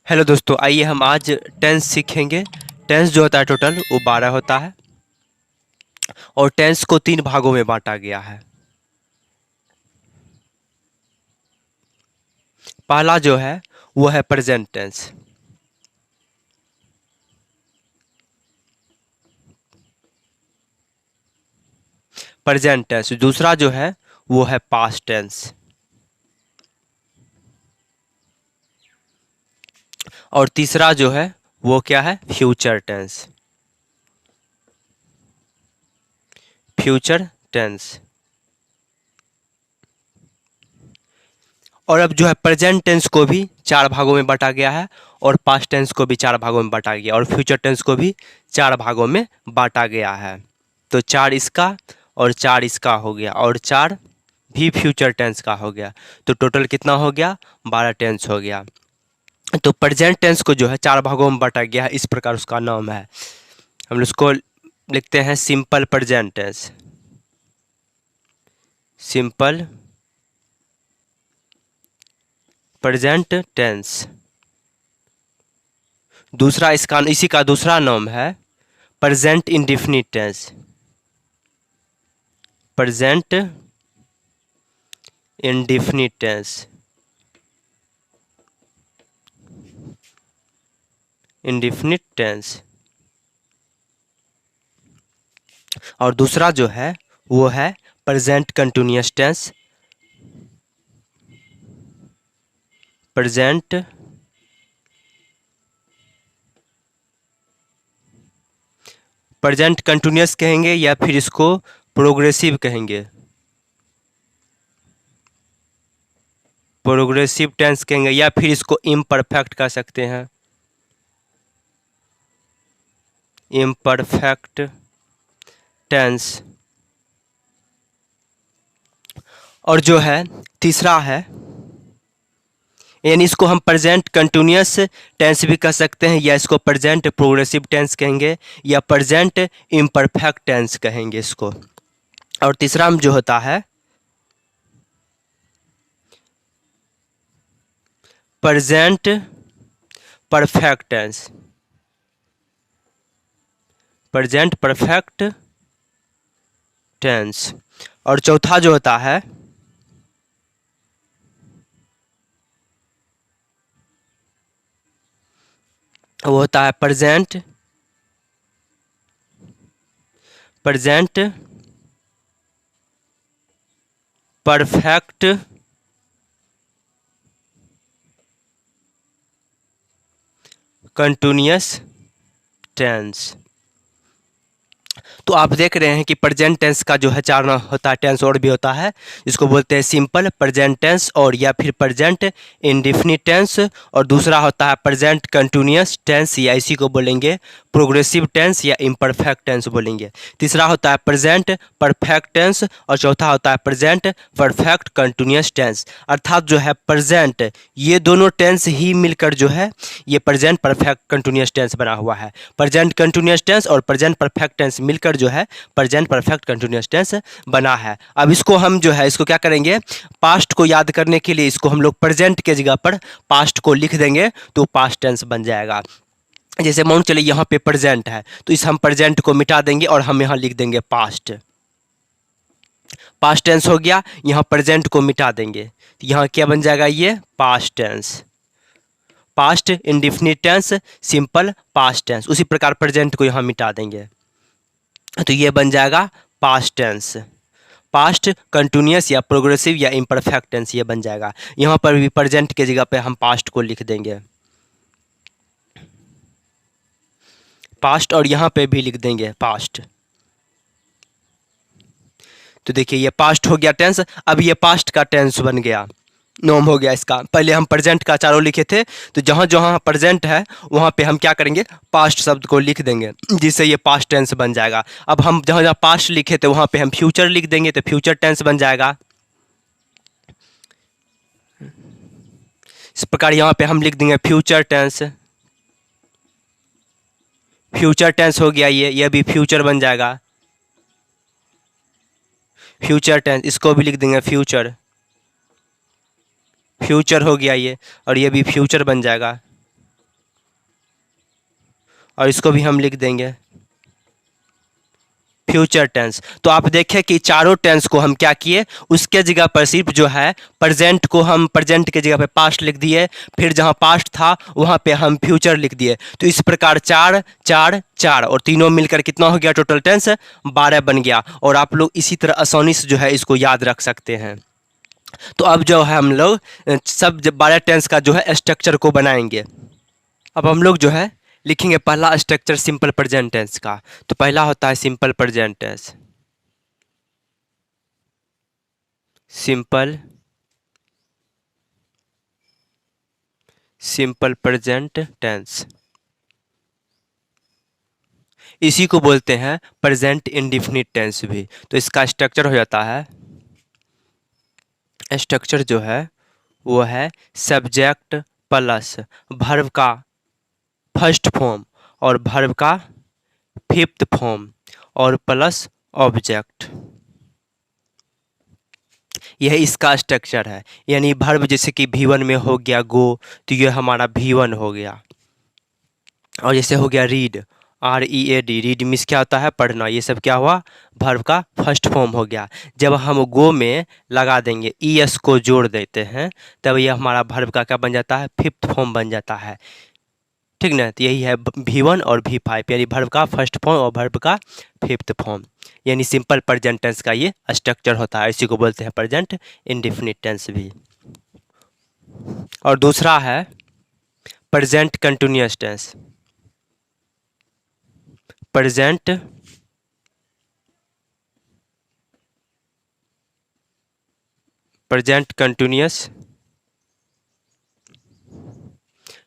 Hello दोस्तों, आइए हम आज टेंस सीखेंगे। टेंस जो होता है टोटल वो 12 होता है और टेंस को 3 भागों में बांटा गया है। पहला जो है वो है प्रेजेंट टेंस। Present tense. दूसरा जो है वो है पास्ट टेंस। और तीसरा जो है वो क्या है? Future tense. Future tense. और अब जो है प्रेजेंट टेंस को भी 4 भागों में बांटा गया है और पास्ट टेंस को भी 4 भागों में बांटा गया और फ्यूचर टेंस को भी 4 भागों में बांटा गया है। तो 4 इसका और 4 इसका हो गया और 4 भी फ्यूचर टेंस का हो गया। तो टोटल कितना हो गया? 12 टेंस हो गया। तो प्रेजेंट टेंस को जो है 4 भागों में बांटा गया है, इस प्रकार उसका नाम है। हम उसको लिखते हैं simple present tense. Simple present tense. दूसरा इसका इसी का दूसरा नाम है present indefinite tense. Present indefinite tense. Indefinite tense. और दूसरा जो है वो है present continuous tense. Present present continuous कहेंगे या फिर इसको प्रोग्रेसिव कहेंगे। प्रोग्रेसिव टेंस कहेंगे या फिर इसको इम्परफेक्ट कह सकते हैं। Imperfect tense. और जो है तीसरा है, यानी इसको हम प्रेजेंट कंटिन्यूअस टेंस भी कह सकते हैं या इसको प्रेजेंट प्रोग्रेसिव टेंस कहेंगे या प्रेजेंट इम्परफेक्ट टेंस कहेंगे इसको। और तीसरा में जो होता है present perfect tense. Present perfect tense. और चौथा जो होता है वो होता है प्रेजेंट परफेक्ट कंटिन्यूअस टेंस। तो आप देख रहे हैं कि प्रेजेंट टेंस का जो है 4 नाम होता है, टेंस और भी होता है। इसको बोलते हैं सिंपल प्रेजेंट टेंस और या फिर प्रेजेंट इंडेफिनिट टेंस। और दूसरा होता है प्रेजेंट कंटिन्यूअस टेंस या इसी को बोलेंगे प्रोग्रेसिव टेंस या इम्परफेक्ट टेंस बोलेंगे। तीसरा होता है प्रेजेंट परफेक्ट टेंस और चौथा होता है प्रेजेंट परफेक्ट कंटिन्यूअस टेंस। अर्थात जो है प्रेजेंट, ये दोनों टेंस ही मिलकर जो है ये प्रेजेंट परफेक्ट कंटिन्यूअस टेंस बना हुआ है। प्रेजेंट कंटिन्यूअस टेंस और प्रेजेंट परफेक्ट टेंस मिलकर जो है प्रेजेंट परफेक्ट कंटिन्यूअस टेंस बना है। अब इसको हम जो है इसको क्या करेंगे, पास्ट को याद करने के लिए इसको हम लोग प्रेजेंट के जगह पर पास्ट को लिख देंगे तो पास्ट टेंस बन जाएगा। जैसे मान चलिए यहाँ पे प्रेजेंट है तो इस हम प्रेजेंट को मिटा देंगे और हम यहाँ लिख देंगे पास्ट। पास्ट टेंस हो गया, यहाँ प्रेजेंट को मिटा देंगे तो यहाँ क्या बन जाएगा? ये past tense. Past indefinite tense, simple past tense. उसी प्रकार प्रेजेंट को यहाँ मिटा देंगे तो ये बन जाएगा पास्ट टेंस। पास्ट कंटिन्यूअस या प्रोग्रेसिव या इम्परफेक्ट टेंस ये बन जाएगा। यहाँ पर भी प्रेजेंट के जगह पे हम पास्ट को लिख देंगे पास्ट और यहाँ पे भी लिख देंगे पास्ट। तो देखिए ये पास्ट हो गया टेंस। अब ये पास्ट का टेंस बन गया, नॉम हो गया इसका। पहले हम प्रेजेंट का चारों लिखे थे तो जहाँ जहाँ प्रेजेंट है वहाँ पे हम क्या करेंगे, पास्ट शब्द को लिख देंगे जिससे ये पास्ट टेंस बन जाएगा। अब हम जहाँ जहाँ पास्ट लिखे थे वहाँ पे हम फ्यूचर लिख देंगे तो फ्यूचर टेंस बन जाएगा। इस प्रकार यहाँ पे हम लिख देंगे फ्यूचर टेंस। फ्यूचर टेंस हो गया, ये भी फ्यूचर बन जाएगा। फ्यूचर टेंस, इसको भी लिख देंगे फ्यूचर। फ्यूचर हो गया ये, और ये भी फ्यूचर बन जाएगा। और इसको भी हम लिख देंगे फ्यूचर टेंस। तो आप देखें कि चारों टेंस को हम क्या किए, उसके जगह पर सिर्फ जो है प्रेजेंट को हम प्रेजेंट के जगह पे पास्ट लिख दिए, फिर जहां पास्ट था वहां पे हम फ्यूचर लिख दिए। तो इस प्रकार 4 4 4 और तीनों मिलकर कितना हो गया टोटल टेंस, 12 बन गया। और आप लोग इसी तरह आसानी से जो है इसको याद रख सकते हैं। तो अब जो है हम लोग सब 12 टेंस का जो है स्ट्रक्चर को बनाएंगे। अब हम लोग जो है लिखेंगे पहला स्ट्रक्चर सिंपल प्रेजेंट टेंस का। तो पहला होता है simple present tense, simple present tense, इसी को बोलते हैं प्रेजेंट इंडेफिनिट टेंस भी। तो इसका स्ट्रक्चर हो जाता है, स्ट्रक्चर जो है वो है सब्जेक्ट प्लस वर्ब का फर्स्ट फॉर्म और वर्ब का फिफ्थ फॉर्म और प्लस ऑब्जेक्ट। यह इसका स्ट्रक्चर है। यानी वर्ब जैसे कि V1 में हो गया गो, तो यह हमारा V1 हो गया। और जैसे हो गया रीड, READ, रीड मीन्स क्या होता है पढ़ना, ये सब क्या हुआ वर्ब का फर्स्ट फॉर्म हो गया। जब हम गो में लगा देंगे ES को जोड़ देते हैं तब यह हमारा वर्ब का क्या बन जाता है, फिफ्थ फॉर्म बन जाता है। ठीक ना, तो यही है V1 और V5, यानी वर्ब का फर्स्ट फॉर्म और वर्ब का फिफ्थ फॉर्म। यानी सिंपल प्रेजेंट टेंस का ये स्ट्रक्चर होता है, इसी को बोलते हैं प्रेजेंट इंडेफिनिट टेंस भी। और दूसरा है present continuous tense, present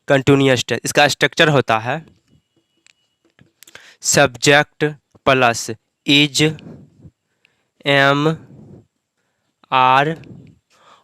continuous tense. इसका स्ट्रक्चर होता है subject plus is, am, are,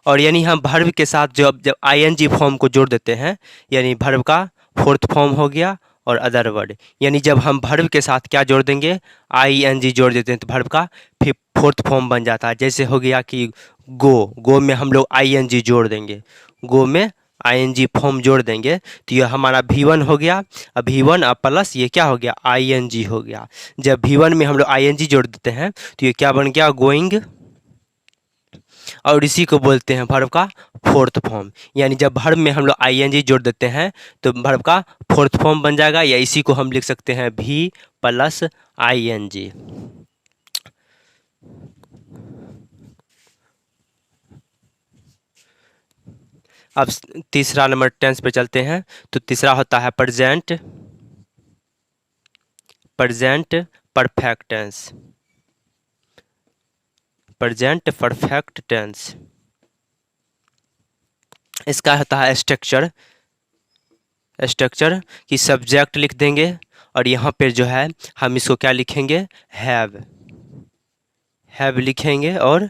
और यानी हम वर्ब के साथ जब ING फॉर्म को जोड़ देते हैं, यानी वर्ब का फोर्थ फॉर्म हो गया और अदर वर्ड। यानी जब हम वर्ब के साथ क्या जोड़ देंगे, ING जोड़ देते हैं तो वर्ब का फिर फोर्थ फॉर्म बन जाता है। जैसे हो गया कि गो में हम लोग ING जोड़ देंगे, गो में ING फॉर्म जोड़ देंगे तो यह हमारा V1 हो गया। अब V1 अब प्लस ये क्या हो गया ING हो गया। जब V1 में हम लोग ING जोड़ देते हैं तो ये क्या बन गया गोइंग, और इसी को बोलते हैं वर्ब का फोर्थ फॉर्म। यानी जब वर्ब में हम लोग ING जोड़ देते हैं तो वर्ब का फोर्थ फॉर्म बन जाएगा, या इसी को हम लिख सकते हैं V प्लस ING। अब तीसरा नंबर टेंस पे चलते हैं। तो तीसरा होता है present perfect tense, present perfect tense. इसका होता है स्ट्रक्चर कि सब्जेक्ट लिख देंगे और यहाँ पे जो है हम इसको क्या लिखेंगे, हैव लिखेंगे और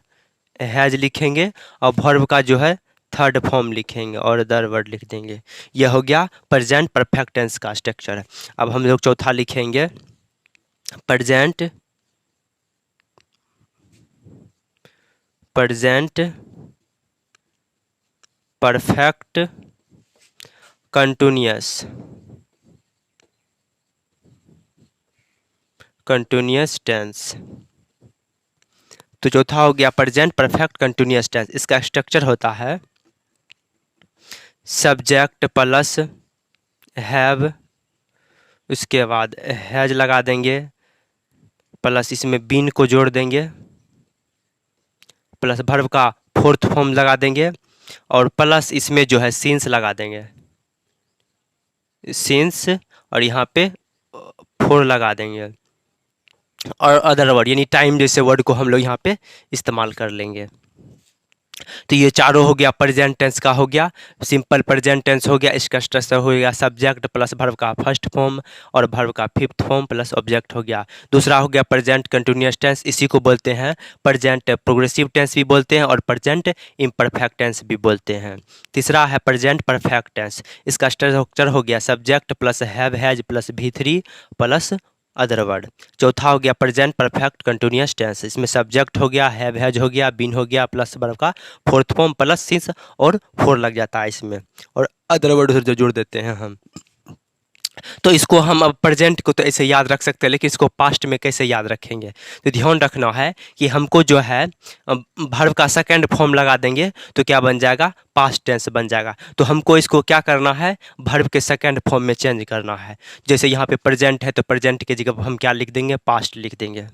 हैज लिखेंगे, और वर्ब का जो है थर्ड फॉर्म लिखेंगे और अदर वर्ड लिख देंगे। यह हो गया प्रेजेंट परफेक्ट टेंस का स्ट्रक्चर। अब हम लोग चौथा लिखेंगे प्रेजेंट परफेक्ट कंटिन्यूअस टेंस। तो चौथा हो गया प्रेजेंट परफेक्ट कंटिन्यूअस टेंस। इसका स्ट्रक्चर होता है सब्जेक्ट प्लस हैव, उसके बाद हैज लगा देंगे, प्लस इसमें बीन को जोड़ देंगे, प्लस वर्ब का फोर्थ फॉर्म लगा देंगे, और प्लस इसमें जो है सिंस लगा देंगे, सिंस, और यहाँ पे फोर लगा देंगे, और अदर वर्ड यानी टाइम जैसे वर्ड को हम लोग यहाँ पे इस्तेमाल कर लेंगे। तो ये चारों हो गया प्रेजेंट टेंस का हो गया, सिंपल प्रेजेंट टेंस हो गया। इसका स्ट्रक्चर हो गया सब्जेक्ट प्लस वर्ब का फर्स्ट फॉर्म और वर्ब का फिफ्थ फॉर्म प्लस ऑब्जेक्ट हो गया। दूसरा हो गया प्रेजेंट कंटिन्यूअस टेंस, इसी को बोलते हैं प्रेजेंट प्रोग्रेसिव टेंस भी बोलते हैं और प्रेजेंट इम्परफेक्ट टेंस भी बोलते हैं। तीसरा है प्रेजेंट परफेक्ट टेंस। इसका स्ट्रक्चर हो गया subject plus have has plus V3 plus other word. चौथा हो गया प्रेजेंट परफेक्ट कंटिन्यूअस टेंस। इसमें सब्जेक्ट हो गया, हैव हैज हो गया, बीन हो गया, प्लस वर्ब का फोर्थ फॉर्म प्लस सिंस और फोर लग जाता है इसमें, और अदर वर्ड जो जोड़ देते हैं हम। तो इसको हम अब प्रेजेंट को तो ऐसे याद रख सकते हैं, लेकिन इसको पास्ट में कैसे याद रखेंगे? तो ध्यान रखना है कि हमको जो है वर्ब का सेकंड फॉर्म लगा देंगे तो क्या बन जाएगा? पास्ट टेंस बन जाएगा। तो हमको इसको क्या करना है? वर्ब के सेकंड फॉर्म में चेंज करना है। जैसे यहाँ पे प्रेजेंट है तो प्रेजेंट की जगह हम क्या लिख देंगे? पास्ट लिख देंगे।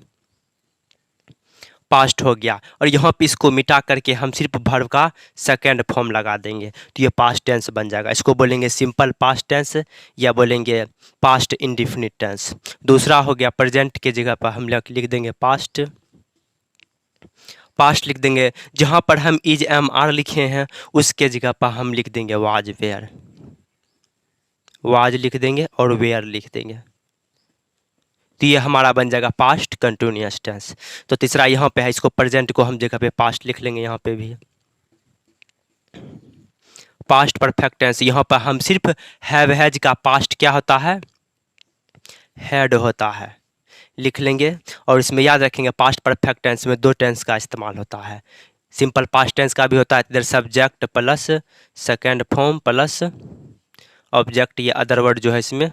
पास्ट हो गया। और यहाँ पे इसको मिटा करके हम सिर्फ वर्ब का सेकंड फॉर्म लगा देंगे तो ये पास्ट टेंस बन जाएगा। इसको बोलेंगे सिंपल पास्ट टेंस या बोलेंगे पास्ट इंडिफिनिट टेंस। दूसरा हो गया प्रेजेंट के जगह पर हम लिख देंगे पास्ट। पास्ट लिख देंगे। जहाँ पर हम इज एम आर लिखे हैं उसके जगह पर हम लिख देंगे वाज वेयर। वाज लिख देंगे और वेयर लिख देंगे तो ये हमारा बन जाएगा पास्ट कंटिन्यूअस टेंस। तो तीसरा यहाँ पे है, इसको प्रेजेंट को हम जगह पे पास्ट लिख लेंगे। यहाँ पे भी पास्ट परफेक्ट टेंस, यहाँ पर हम सिर्फ हैव हैज का पास्ट क्या होता है? हैड होता है, लिख लेंगे। और इसमें याद रखेंगे पास्ट परफेक्ट टेंस में दो टेंस का इस्तेमाल होता है। सिंपल पास्ट टेंस का भी होता है, इधर subject plus second form plus object, ये अदर वर्ड जो है इसमें।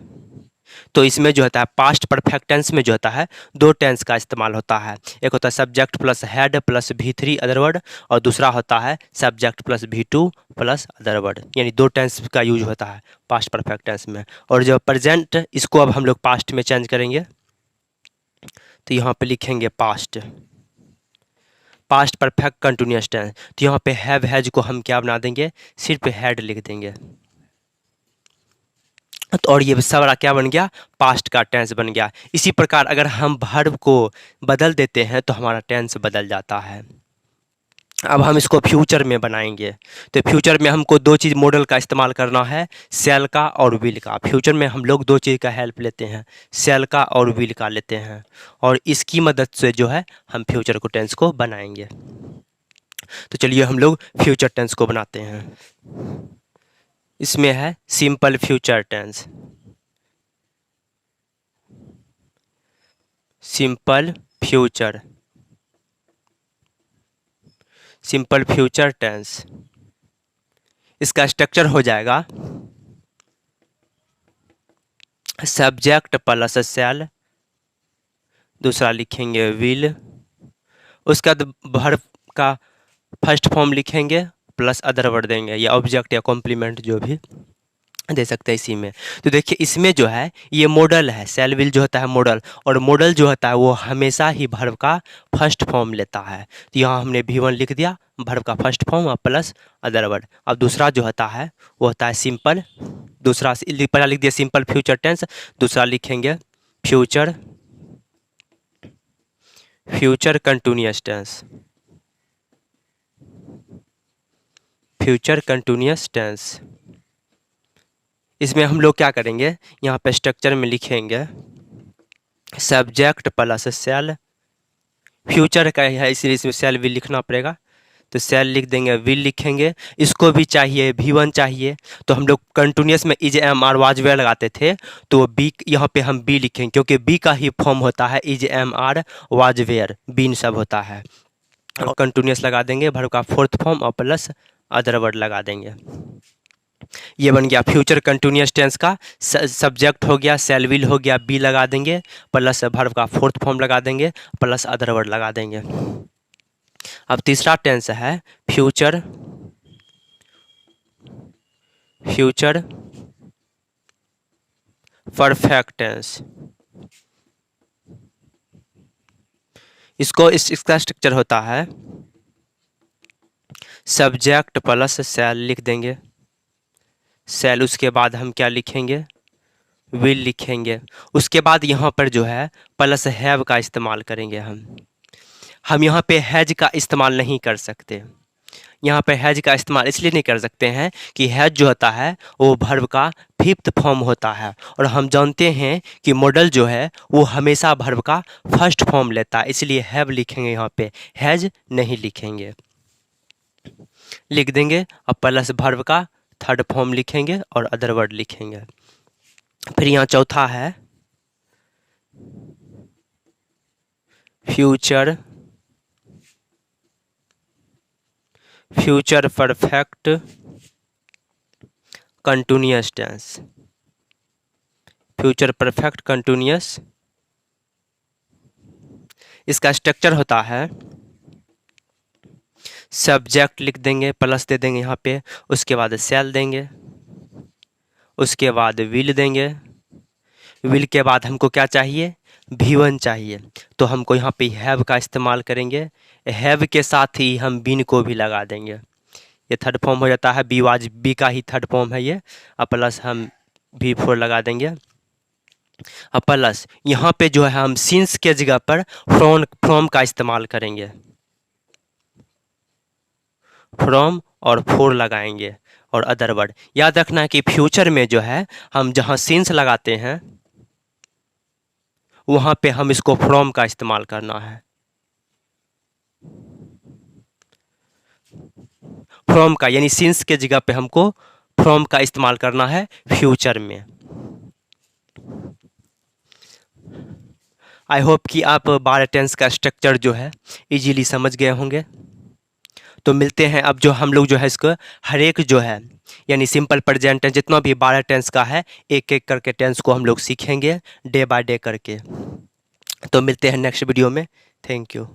तो इसमें जो होता है पास्ट परफेक्ट टेंस में जो होता है दो टेंस का इस्तेमाल होता है। एक होता है subject plus had plus V3 other word, और दूसरा होता है subject plus V2 plus other word, यानी दो टेंस का यूज होता है पास्ट परफेक्ट टेंस में। और जो प्रेजेंट, इसको अब हम लोग पास्ट में चेंज करेंगे तो यहाँ पे लिखेंगे past. Past perfect continuous tense, तो यहाँ पे हैव हैज को हम क्या बना देंगे? सिर्फ हैड लिख देंगे। तो और ये सारा क्या बन गया? पास्ट का टेंस बन गया। इसी प्रकार अगर हम वर्ब को बदल देते हैं तो हमारा टेंस बदल जाता है। अब हम इसको फ्यूचर में बनाएंगे। तो फ्यूचर में हमको दो चीज़ मॉडल का इस्तेमाल करना है, सेल का और विल का। फ्यूचर में हम लोग दो चीज़ का हेल्प लेते हैं, सेल का और विल का लेते हैं, और इसकी मदद से जो है हम फ्यूचर को टेंस को बनाएंगे। तो चलिए हम लोग फ्यूचर टेंस को बनाते हैं। इसमें है simple future tense. Simple future, simple future tense. इसका स्ट्रक्चर हो जाएगा सब्जेक्ट प्लस सेल, दूसरा लिखेंगे विल, उसका वर्ब का फर्स्ट फॉर्म लिखेंगे प्लस अदर वर्ड देंगे, या ऑब्जेक्ट या कॉम्प्लीमेंट जो भी दे सकते हैं इसी में। तो देखिए इसमें जो है ये मॉडल है, सेल विल जो होता है मॉडल, और मॉडल जो होता है वो हमेशा ही वर्ब का फर्स्ट फॉर्म लेता है। तो यहाँ हमने V1 लिख दिया, वर्ब का फर्स्ट फॉर्म और प्लस अदर वर्ड। अब दूसरा जो होता है वो होता है सिंपल, दूसरा पहला लिख दिया सिंपल फ्यूचर टेंस, दूसरा लिखेंगे future, future continuous tense, future continuous tense. इसमें हम लोग क्या करेंगे? यहाँ पे स्ट्रक्चर में लिखेंगे सब्जेक्ट प्लस सेल, फ्यूचर का है इसलिए इसमें सेल विल लिखना पड़ेगा, तो सेल लिख देंगे, विल लिखेंगे। इसको भी चाहिए V1 चाहिए, तो हम लोग कंटिन्यूअस में is am are was were लगाते थे, तो बी यहाँ पे हम बी लिखेंगे क्योंकि बी का ही फॉर्म होता है is am are was were, been सब होता है। और कंटिन्यूअस लगा देंगे, वर्ब का फोर्थ फॉर्म और प्लस अदर वर्ड लगा देंगे। ये बन गया फ्यूचर कंटिन्यूअस टेंस का। सब्जेक्ट हो गया, सेल विल हो गया, बी लगा देंगे, प्लस वर्ब का फोर्थ फॉर्म लगा देंगे, प्लस अदर वर्ड लगा देंगे। अब तीसरा टेंस है फ्यूचर, फ्यूचर परफेक्ट टेंस। इसका स्ट्रक्चर होता है सब्जेक्ट प्लस सेल लिख देंगे, सेल उसके बाद हम क्या लिखेंगे? विल लिखेंगे। उसके बाद यहाँ पर जो है प्लस हैव का इस्तेमाल करेंगे हम यहाँ पे हैज का इस्तेमाल नहीं कर सकते। यहाँ पे हैज का इस्तेमाल इसलिए नहीं कर सकते हैं कि हैज जो होता है वो वर्ब का फिफ्थ फॉर्म होता है, और हम जानते हैं कि मॉडल जो है वो हमेशा वर्ब का फर्स्ट फॉर्म लेता है, इसलिए हैव लिखेंगे, यहाँ पे हैज नहीं लिखेंगे। लिख देंगे और प्लस वर्ब का थर्ड फॉर्म लिखेंगे और अदर वर्ड लिखेंगे। फिर यहाँ चौथा है future, future perfect continuous tense. Future perfect continuous. इसका स्ट्रक्चर होता है, सब्जेक्ट लिख देंगे, प्लस दे देंगे यहाँ पे, उसके बाद सेल देंगे, उसके बाद विल देंगे, विल के बाद हमको क्या चाहिए, V1 चाहिए, तो हमको यहाँ पे हैव का इस्तेमाल करेंगे। हैव के साथ ही हम बीन को भी लगा देंगे। ये थर्ड फॉर्म हो जाता है, बी वाज बी का ही थर्ड फॉर्म है ये। और प्लस हम V4 लगा देंगे। और प्लस यहाँ पे जो है हम सिंस के जगह पर फ्रॉम का इस्तेमाल करेंगे, फ्रॉम और फोर लगाएंगे और अदर वर्ड। याद रखना है कि फ्यूचर में जो है हम जहाँ सिंस लगाते हैं वहाँ पे हम इसको फ्रॉम का इस्तेमाल करना है, फ्रॉम का, यानी सिंस के जगह पे हमको फ्रॉम का इस्तेमाल करना है फ्यूचर में। आई होप कि आप 12 टेंस का स्ट्रक्चर जो है इजीली समझ गए होंगे। तो मिलते हैं अब जो हम लोग जो है इसको हर एक जो है यानी सिंपल प्रेजेंट टेंस जितना भी 12 टेंस का है एक एक करके टेंस को हम लोग सीखेंगे डे बाय डे करके। तो मिलते हैं नेक्स्ट वीडियो में। Thank you.